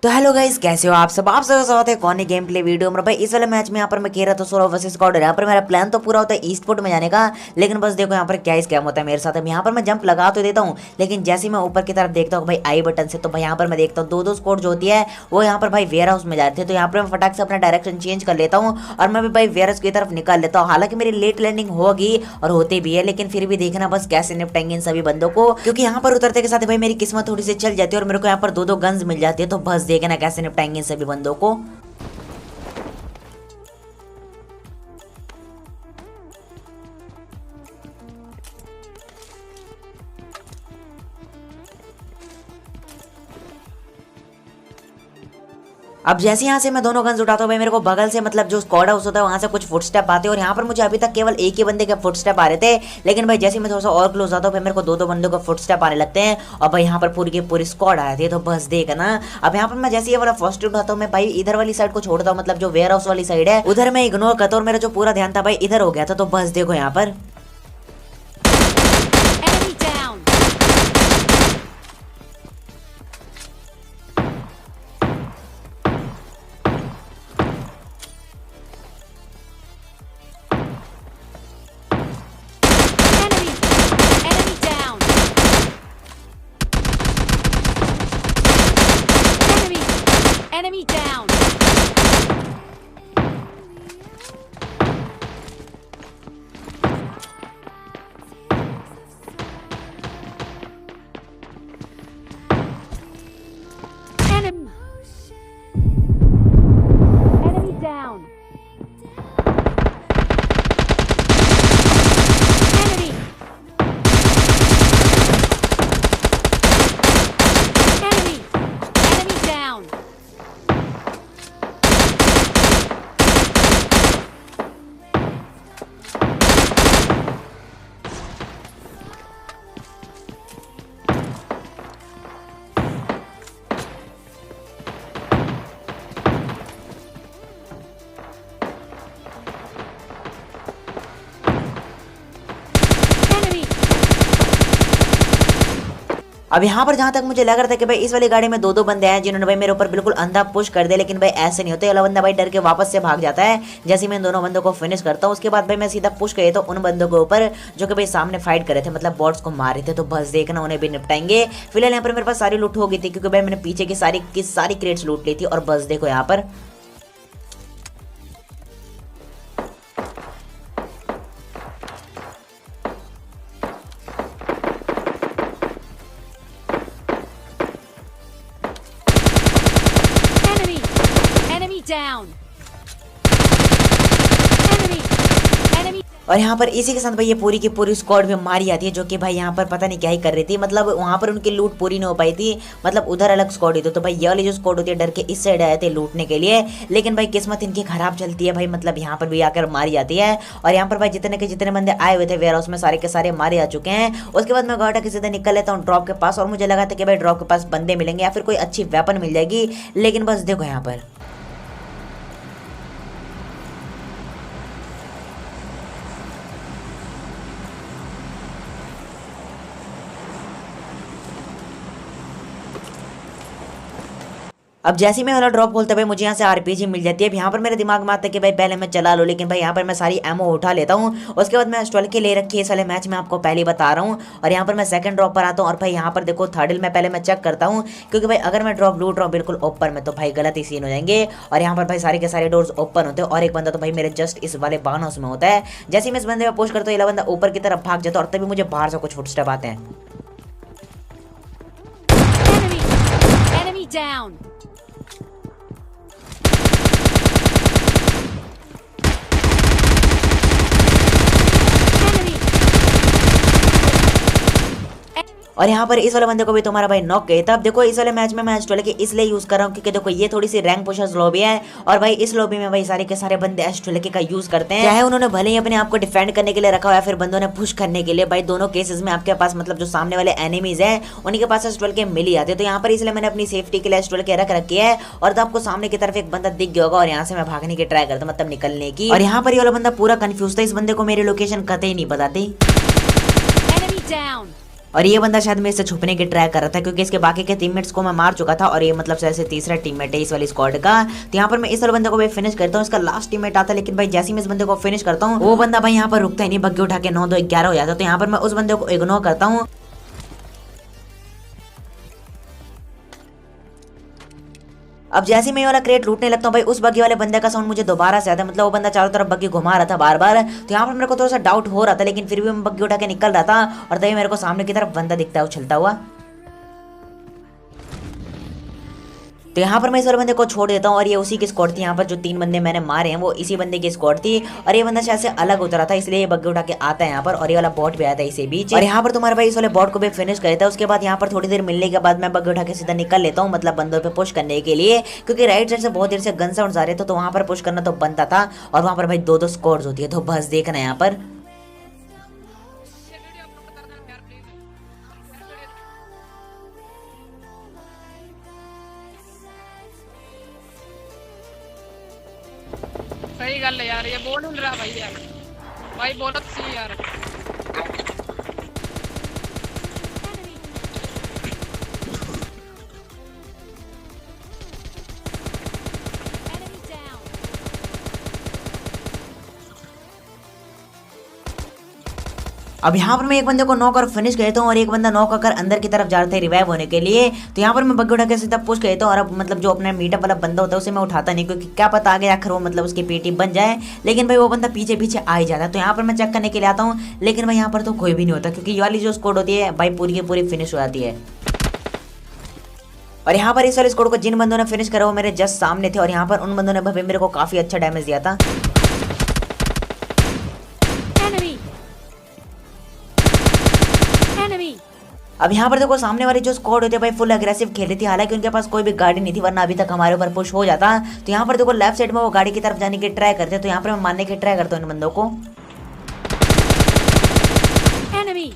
तो hello guys, कैसे हो आप सब स्वागत है कौन गेम प्ले वीडियो में। भाई इस वाले मैच में यहाँ पर मैं कह रहा था सोलो वर्सेस स्क्वाड। यहाँ पर मेरा प्लान तो पूरा होता है ई स्पोर्ट में जाने का, लेकिन बस देखो यहाँ पर क्या स्कैम होता है मेरे साथ। अब यहाँ पर मैं जंप लगा तो देता हूँ, लेकिन जैसे ही मैं ऊपर की तरफ देखता हूँ भाई आई बटन से, तो भाई यहाँ पर मैं देखता हूँ दो स्क्वाड जो होती है वो यहाँ पर भाई वेयर हाउस में जाते हैं। तो यहाँ पर मैं फटाक से अपना डायरेक्शन चेंज कर लेता हूँ और मैं भी भाई वेयर हाउस की तरफ निकल लेता हूँ। हालांकि मेरी लेट लैंडिंग होगी और होती भी है, लेकिन फिर भी देखना बस कैसे निपटेंगे इन सभी बंदों को, क्योंकि यहाँ पर उतरते के साथ भाई मेरी किस्मत थोड़ी सी चल जाती है और मेरे को यहाँ पर दो गन्स मिल जाती है। तो बस देखना कैसे निपटाएंगे इन सभी बंदों को। अब जैसे यहाँ से मैं दोनों गन्स उठाता हूँ भाई, मेरे को बगल से मतलब जो स्क्वाड हाउस होता है वहां से कुछ फुटस्टेप आते हैं और यहाँ पर मुझे अभी तक केवल एक ही बंदे के फुटस्टेप आ रहे थे, लेकिन भाई जैसे मैं थोड़ा सा और क्लोज आता हूँ भाई मेरे को दो बंदों के फुटस्टेप आने लगते हैं और भाई यहाँ पर पूरी की पूरी स्क्वाड आ जाती है। तो बस देखना अब यहाँ पर मैं जैसे ये वाला फर्स्ट उठाता हूँ मैं भाई इधर वाली साइड को छोड़ता हूँ, मतलब जो वेयर हाउस वाली साइड है उधर मैं इग्नोर करता हूँ और मेरा जो पूरा ध्यान था भाई इधर हो गया था। तो बस देखो यहाँ पर Enemy down! Enemy! Enemy down! Enemy! Enemy! Enemy down! अब यहाँ पर जहां तक मुझे लग रहा था कि भाई इस वाली गाड़ी में दो बंदे हैं जिन्होंने भाई मेरे ऊपर बिल्कुल अंधा पुश कर दिया, लेकिन भाई ऐसे नहीं होते। वाला बंदा भाई डर के वापस से भाग जाता है जैसे मैं दोनों बंदों को फिनिश करता हूँ। उसके बाद भाई मैं सीधा पुश किया तो उन बंदों के ऊपर जो कि भाई सामने फाइट कर रहे थे, मतलब बॉट्स को मार रहे थे। तो बस देखना उन्हें भी निपटाएंगे। फिलहाल यहाँ पर मेरे पास सारी लूट हो गई थी क्योंकि भाई मैंने पीछे की सारी क्रेट्स लूट ली थी। और बस देखो यहाँ पर Enemy down! Enemy! Enemy! और यहाँ पर इसी के साथ भाई ये पूरी की पूरी स्क्वाड भी मारी जाती है, जो कि भाई यहाँ पर पता नहीं क्या ही कर रही थी। मतलब वहां पर उनकी लूट पूरी नहीं हो पाई थी, मतलब उधर अलग स्क्वाड ही तो भाई ये वाली जो स्क्वाड होती है डर के इस साइड आए थे लूटने के लिए, लेकिन भाई किस्मत इनकी खराब चलती है भाई। मतलब यहाँ पर भी आकर मारी जाती है और यहाँ पर भाई जितने के जितने बंदे आए हुए थे वेयर हाउस में सारे के सारे मारे जा चुके हैं। उसके बाद मैं गाटा किसी निकल लेता हूँ ड्रॉप के पास और मुझे लगा था कि भाई ड्रॉप के पास बंदे मिलेंगे या फिर कोई अच्छी वेपन मिल जाएगी, लेकिन बस देखो यहाँ पर अब जैसे ही मैं वाला ड्रॉप खोलता भाई मुझे यहाँ से आरपीजी मिल जाती है। यहाँ पर मेरे दिमाग में आता है कि भाई पहले मैं चला लूँ, लेकिन भाई यहाँ पर मैं सारी एमओ उठा लेता हूँ। उसके बाद मैं S12 के ले रखी है इस वाले मैच में, आपको पहले बता रहा हूँ। और यहाँ पर मैं सेकंड ड्रॉप पर आता हूँ और भाई यहाँ पर देखो थर्ड हिल में पहले मैं चेक करता हूँ, क्योंकि भाई अगर मैं ड्रॉप लूट रहा हूँ बिल्कुल ऊपर में तो भाई गलत ही सीन हो जाएंगे। और यहाँ पर भाई सारे के सारे डोर्स ओपन होते हैं और एक बंदा तो भाई मेरे जस्ट इस वाले बान हाउस में होता है। जैसे मैं इस बंदे में पोस्ट करता हूँ ये बंदा ऊपर की तरफ भाग जाता है और तभी मुझे बाहर से कुछ फुटस्टेप आते हैं। Enemy down! और यहाँ पर इस वाले बंदे को भी तुम्हारा भाई नॉक गया था। अब देखो इस वाले मैच में मैं S12 के इसलिए यूज कर रहा हूँ क्योंकि देखो ये थोड़ी सी रैंक पुशर्स लॉबी है और भाई इस लॉबी में भाई सारे के सारे बंदे S12 का यूज करते हैं, चाहे उन्होंने भले ही अपने आप को डिफेंड करने के लिए रखा हुआ है फिर बंदों ने पुश करने के लिए। भाई दोनों केसेस में आपके पास मतलब जो सामने वाले एनिमीज है उन्हीं के पास S12 के मिल ही आते। तो यहाँ पर इसलिए मैंने अपनी सेफ्टी के लिए S12 के रख रखी है। और तो आपको सामने की तरफ एक बंदा दिख गया होगा और यहाँ से मैं भागने की ट्राई करता हूँ, मतलब निकलने की। और यहाँ पर ये वाला बंदा पूरा कंफ्यूज था, इस बंदे को मेरी लोकेशन कतई नहीं बताती। और ये बंदा शायद मेरे से छुपने की ट्राई कर रहा था क्योंकि इसके बाकी के टीममेट्स को मैं मार चुका था और ये मतलब शायद से तीसरा टीममेट है इस वाली स्क्वाड का। तो यहाँ पर मैं इस वाले बंदे को भाई फिनिश करता हूँ, इसका लास्ट टीममेट आता है लेकिन भाई जैसे ही मैं इस बंदे को फिनिश करता हूँ वो बंदा भाई यहाँ पर रुकता ही नहीं, बग्गी उठा के 9-2-11 हो जाता है। तो यहाँ पर मैं उस बंदे को इग्नोर करता हूँ। अब जैसे मैं ये वाला क्रेट लूटने लगता हूँ भाई उस बग्गी वाले बंदे का साउंड मुझे दोबारा से आता है, मतलब वो बंदा चारों तरफ बग्गी घुमा रहा था बार बार। तो यहाँ पर मेरे को थोड़ा सा डाउट हो रहा था लेकिन फिर भी मैं बग्गी उठा के निकल रहा था और तभी मेरे को सामने की तरफ बंदा दिखता है उछलता हुआ। तो यहाँ पर मैं इस वाले बंदे को छोड़ देता हूँ और ये उसी की स्क्वाड थी। यहाँ पर जो 3 बंदे मैंने मारे हैं वो इसी बंदे की स्क्वाड थी और ये बंदा शायद से अलग उतरा था इसलिए ये बग्गी उठा के आता है यहाँ पर और ये वाला बॉट भी आया था इसी बीच। और यहाँ पर तुम्हारे भाई इस वाले बॉट को भी फिनिश कर देता है। उसके बाद यहाँ पर थोड़ी देर मिलने के बाद मैं बग्गी उठा के सीधा निकल लेता हूँ, मतलब बंदों पे पुश करने के लिए, क्योंकि राइट साइड से बहुत देर से गन साउंड आ रहे थे तो वहाँ पर पुश करना तो बनता था। और वहाँ पर भाई 2-2 स्क्वाड्स होती है तो बस देखना यहाँ पर। सही गल है यार, ये बोल नहीं रहा भाई यार, भाई बोलत सी यार। Enemy down. अब यहाँ पर मैं एक बंदे को नॉक और फिनिश करता हूँ और एक बंदा नॉक होकर अंदर की तरफ जा रहा था रिवाइव होने के लिए। तो यहाँ पर मैं बग्गी उठा के सीधा पुश करता हूँ और अब मतलब जो अपना मीटअप वाला बंदा होता है उसे मैं उठाता नहीं क्योंकि क्या पता आगे आखिर वो मतलब उसकी पेटी बन जाए, लेकिन भाई वो बंदा पीछे पीछे आ ही जाता है। तो यहाँ पर मैं चेक करने के लिए आता हूँ लेकिन भाई यहाँ पर तो कोई भी नहीं होता क्योंकि ये वाली जो स्क्वाड होती है भाई पूरी की पूरी फिनिश हो जाती है। और यहाँ पर इस वाले स्क्वाड को जिन बंदों ने फिनिश करा वो मेरे जस्ट सामने थे और यहाँ पर उन बंदों ने भाई मेरे को काफी अच्छा डैमेज दिया था। Enemy. Enemy. अब यहाँ पर देखो सामने वाली जो स्क्वाड होती है भाई फुल एग्रेसिव खेल रही थी, हालांकि उनके पास कोई भी गाड़ी नहीं थी वरना अभी तक हमारे ऊपर पुश हो जाता। तो यहाँ पर देखो लेफ्ट साइड में वो गाड़ी की तरफ जाने की ट्राई करते हैं तो यहाँ पर मैं मारने की ट्राई करता हूँ इन बंदों को। Enemy.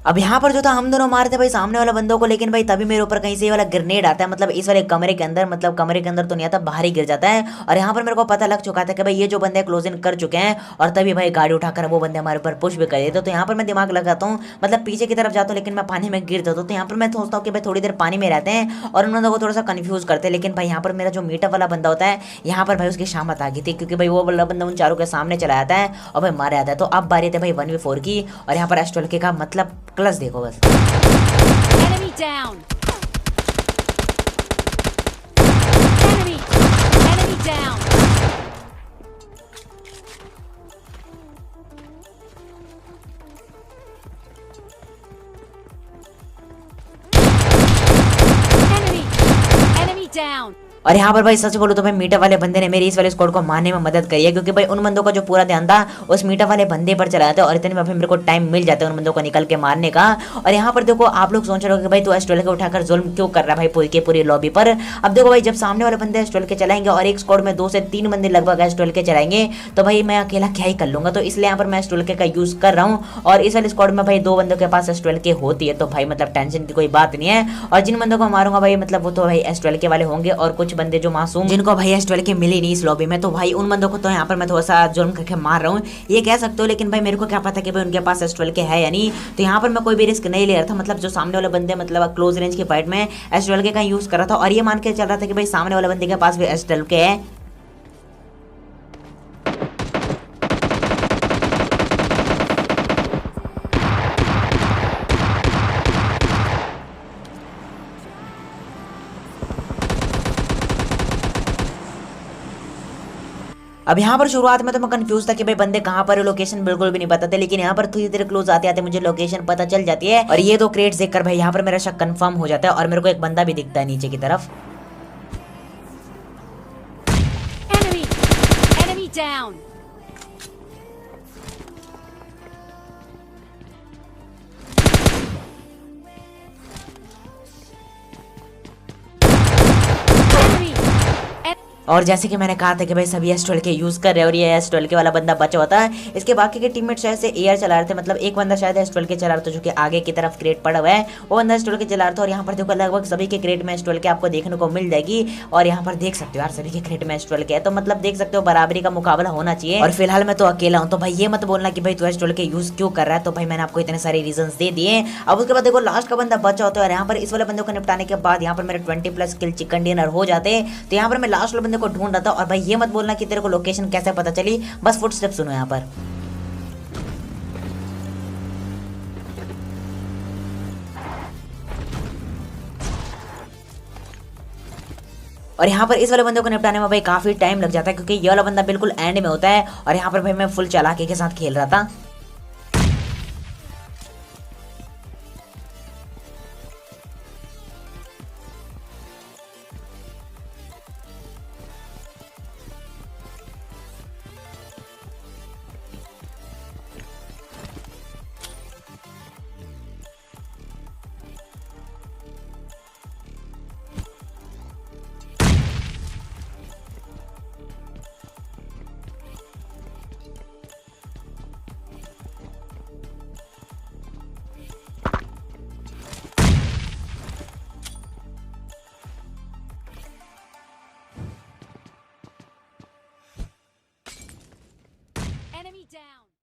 अब यहाँ पर जो था हम दोनों मारते भाई सामने वाला बंदों को, लेकिन भाई तभी मेरे ऊपर कहीं से ये वाला ग्रेनेड आता है, मतलब इस वाले कमरे के अंदर, मतलब कमरे के अंदर तो नहीं आता, बाहर ही गिर जाता है। और यहाँ पर मेरे को पता लग चुका था कि भाई ये जो बंदे क्लोज इन कर चुके हैं और तभी भाई गाड़ी उठाकर वो बंदे हमारे ऊपर पुश भी कर देते। तो यहाँ पर मैं दिमाग लगाता हूँ, मतलब पीछे की तरफ जाता हूँ लेकिन मैं पानी में गिर जाता हूँ। तो यहाँ पर मैं सोचता हूँ कि भाई थोड़ी देर पानी में रहते हैं और उन बंदों को थोड़ा सा कन्फ्यूज करते हैं। लेकिन भाई यहाँ पर मेरा जो मीटअप वाला बंदा होता है यहाँ पर भाई उसकी शामत आ गई थी क्योंकि भाई वो वाला बंदा उन चारों के सामने चला जाता है और भाई मारा जाता है। तो अब बारी थी भाई 1v4 की और यहाँ पर S12 का मतलब क्लच देखो बस। Enemy down. Enemy. Enemy down. Enemy. Enemy down. और यहाँ पर भाई सच बोलो तो भाई मीटअप वाले बंदे ने मेरी इस वाले स्क्वाड को मारने में मदद करी है क्योंकि भाई उन बंदों का जो पूरा ध्यान था उस मीटअप वाले बंदे पर चला जाता है और इतने में फिर मेरे को टाइम मिल जाता है उन बंदों को निकल के मारने का। और यहाँ पर देखो आप लोग सोच रहे हो कि भाई तू S12 को उठाकर जुल्म क्यों कर रहा है भाई पूरी के पूरी लॉबी पर। अब देखो भाई जब सामने वाले बंदे S12 के चलाएंगे और एक स्क्वाड में 2 से 3 बंदे लगभग S12 के चलाएंगे तो भाई मैं अकेला क्या ही कर लूंगा। तो इसलिए यहाँ पर मैं S12 का यूज कर रहा हूँ और इस वाले स्क्वाड में भाई 2 बंदों के पास S12 होती है तो भाई मतलब टेंशन की कोई बात नहीं है। और जिन बंदों को मारूंगा भाई मतलब वो तो भाई S12 वाले होंगे और कुछ बंदे जो मासूम जिनको भाई S12 मिली नहीं इस लॉबी में तो भाई उन बंदों को तो यहाँ पर मैं थोड़ा सा जुर्म करके मार रहा हूँ ये कह सकते हो। लेकिन भाई मेरे को क्या पता कि भाई उनके पास S12 है या नहीं। तो यहाँ पर मैं कोई भी रिस्क नहीं ले रहा था, मतलब जो सामने वाले बंदे मतलब क्लोज रेंज की फाइट में S12 का यूज कर रहा था और ये मान के चल रहा था कि भाई सामने वाले बंदे के पास भी S12 है। अब यहाँ पर शुरुआत में तो मैं कंफ्यूज था कि भाई बंदे कहाँ पर है, लोकेशन बिल्कुल भी नहीं बताते, लेकिन यहाँ पर धीरे धीरे क्लोज आते आते मुझे लोकेशन पता चल जाती है और ये 2 क्रेट्स देखकर भाई यहाँ पर मेरा शक कंफर्म हो जाता है और मेरे को एक बंदा भी दिखता है नीचे की तरफ। Enemy. Enemy down. Enemy. और जैसे कि मैंने कहा था कि भाई सभी S12 के यूज कर रहे हैं और ये S12 के वाला बंदा बचा होता है। इसके बाकी के टीममेट शायद से एयर चला रहे थे, मतलब एक बंदा शायद S12 के चला रहा था जो कि आगे की तरफ क्रेट पड़ा हुआ है, वो बंदा S12 के चला रहा था। और यहाँ पर देखो लगभग सभी के क्रेट में S12 के आपको देखने को मिल जाएगी। और यहाँ पर देख सकते हो यार सभी के क्रेट में S12 के है, तो मतलब देख सकते हो बराबरी का मुकाबला होना चाहिए। और फिलहाल मैं तो अकेला हूँ, तो भाई ये मत बोलना कि भाई तू S12 के यूज क्यों कर रहा है। तो भाई मैंने आपको इतने सारे रीजन दे दिए। अब उसके बाद देखो लास्ट का बंदा बचा होता है और यहाँ पर इस वाले बंदे को निपटाने के बाद यहाँ पर मेरे 20+ किल चिकन डिनर हो जाते। तो यहाँ पर मैं लास्ट वाले बंदे को ढूंढ रहा था। और भाई ये मत बोलना कि तेरे को लोकेशन कैसे पता चली, बस फुटस्टेप सुनो यहाँ पर। और यहाँ पर इस वाले बंदे को निपटाने में भाई काफी टाइम लग जाता है, क्योंकि ये वाला बंदा बिल्कुल एंड में होता है। और यहाँ पर भाई मैं फुल चालाकी के साथ खेल रहा था। Enemy down.